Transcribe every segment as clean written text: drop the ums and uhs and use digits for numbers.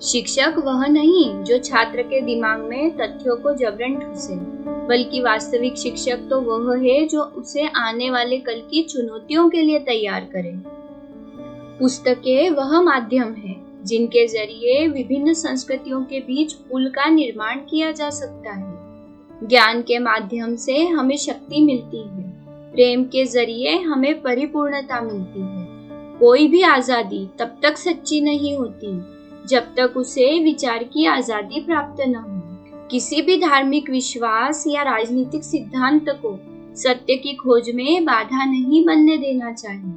शिक्षक वह नहीं जो छात्र के दिमाग में तथ्यों को जबरन ठूसे, बल्कि वास्तविक शिक्षक तो वह है जो उसे आने वाले कल की चुनौतियों के लिए तैयार करे। पुस्तकें वह माध्यम है जिनके जरिए विभिन्न संस्कृतियों के बीच पुल का निर्माण किया जा सकता है। ज्ञान के माध्यम से हमें शक्ति मिलती है, प्रेम के जरिए हमें परिपूर्णता मिलती है। कोई भी आजादी तब तक सच्ची नहीं होती जब तक उसे विचार की आजादी प्राप्त न हो। किसी भी धार्मिक विश्वास या राजनीतिक सिद्धांत को सत्य की खोज में बाधा नहीं बनने देना चाहिए।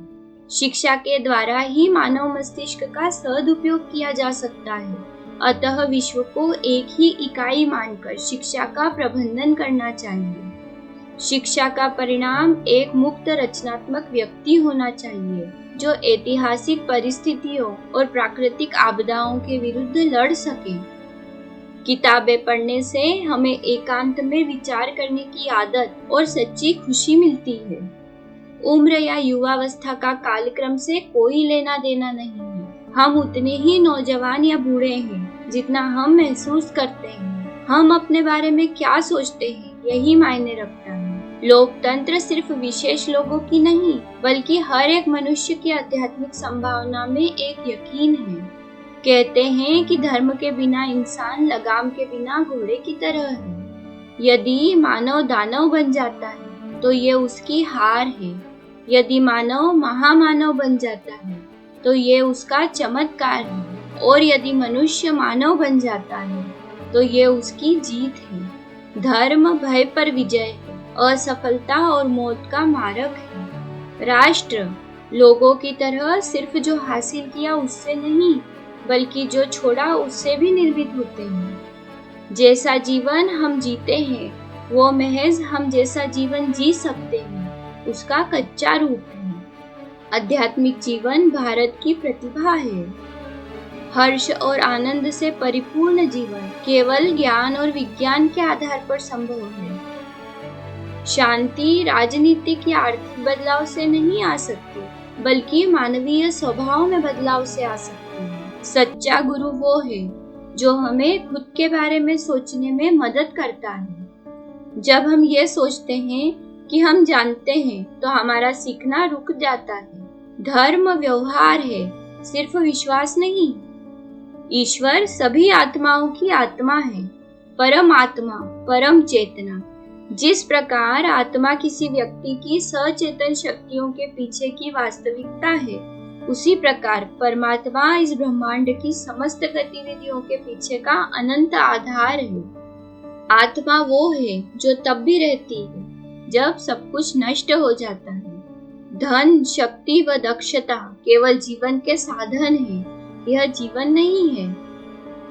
शिक्षा के द्वारा ही मानव मस्तिष्क का सदुपयोग किया जा सकता है। अतः विश्व को एक ही इकाई मानकर शिक्षा का प्रबंधन करना चाहिए। शिक्षा का परिणाम एक मुक्त रचनात्मक व्यक्ति होना चाहिए जो ऐतिहासिक परिस्थितियों और प्राकृतिक आपदाओं के विरुद्ध लड़ सके। किताबें पढ़ने से हमें एकांत में विचार करने की आदत और सच्ची खुशी मिलती है। उम्र या युवावस्था का कालक्रम से कोई लेना देना नहीं है। हम उतने ही नौजवान या बूढ़े हैं जितना हम महसूस करते हैं। हम अपने बारे में क्या सोचते हैं यही मायने रखता है। लोकतंत्र सिर्फ विशेष लोगों की नहीं बल्कि हर एक मनुष्य की आध्यात्मिक संभावना में एक यकीन है। कहते हैं कि धर्म के बिना इंसान लगाम के बिना घोड़े की तरह है। यदि मानव दानव बन जाता है तो ये उसकी हार है। यदि मानव महामानव बन जाता है तो ये उसका चमत्कार है। और यदि मनुष्य मानव बन जाता है तो ये उसकी जीत है। धर्म भय पर विजय है, असफलता और मौत का मार्ग है। राष्ट्र लोगों की तरह सिर्फ जो हासिल किया उससे नहीं बल्कि जो छोड़ा उससे भी निर्मित होते हैं। जैसा जीवन हम जीते हैं वो महज हम जैसा जीवन जी सकते हैं उसका कच्चा रूप है। आध्यात्मिक जीवन भारत की प्रतिभा है। हर्ष और आनंद से परिपूर्ण जीवन केवल ज्ञान और विज्ञान के आधार पर संभव है। शांति राजनीतिक या आर्थिक बदलाव से नहीं आ सकती बल्कि मानवीय स्वभाव में बदलाव से आ सकती है। सच्चा गुरु वो है जो हमें खुद के बारे में सोचने में मदद करता है। जब हम ये सोचते हैं कि हम जानते हैं तो हमारा सीखना रुक जाता है। धर्म व्यवहार है, सिर्फ विश्वास नहीं। ईश्वर सभी आत्माओं की आत्मा है, परम आत्मा, परम चेतना। जिस प्रकार आत्मा किसी व्यक्ति की सचेतन शक्तियों के पीछे की वास्तविकता है, उसी प्रकार परमात्मा इस ब्रह्मांड की समस्त गतिविधियों के पीछे का अनंत आधार है। आत्मा वो है जो तब भी रहती है जब सब कुछ नष्ट हो जाता है। धन, शक्ति व दक्षता केवल जीवन के साधन हैं, यह जीवन नहीं है।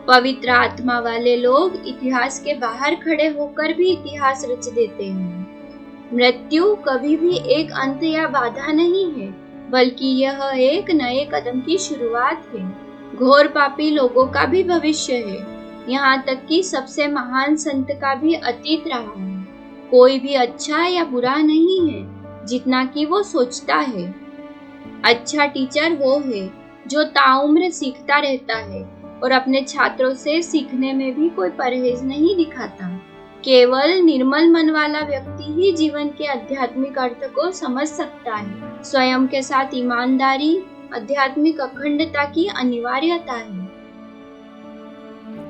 पवित्र आत्मा वाले लोग इतिहास के बाहर खड़े होकर भी इतिहास रच देते हैं। मृत्यु कभी भी एक अंत या बाधा नहीं है बल्कि यह एक नए कदम की शुरुआत है। घोर पापी लोगों का भी भविष्य है, यहाँ तक कि सबसे महान संत का भी अतीत रहा है। कोई भी अच्छा या बुरा नहीं है जितना कि वो सोचता है। अच्छा टीचर वो है जो ताउम्र सीखता रहता है और अपने छात्रों से सीखने में भी कोई परहेज नहीं दिखाता। केवल निर्मल मन वाला व्यक्ति ही जीवन के आध्यात्मिक अर्थ को समझ सकता है। स्वयं के साथ ईमानदारी आध्यात्मिक अखंडता की अनिवार्यता है।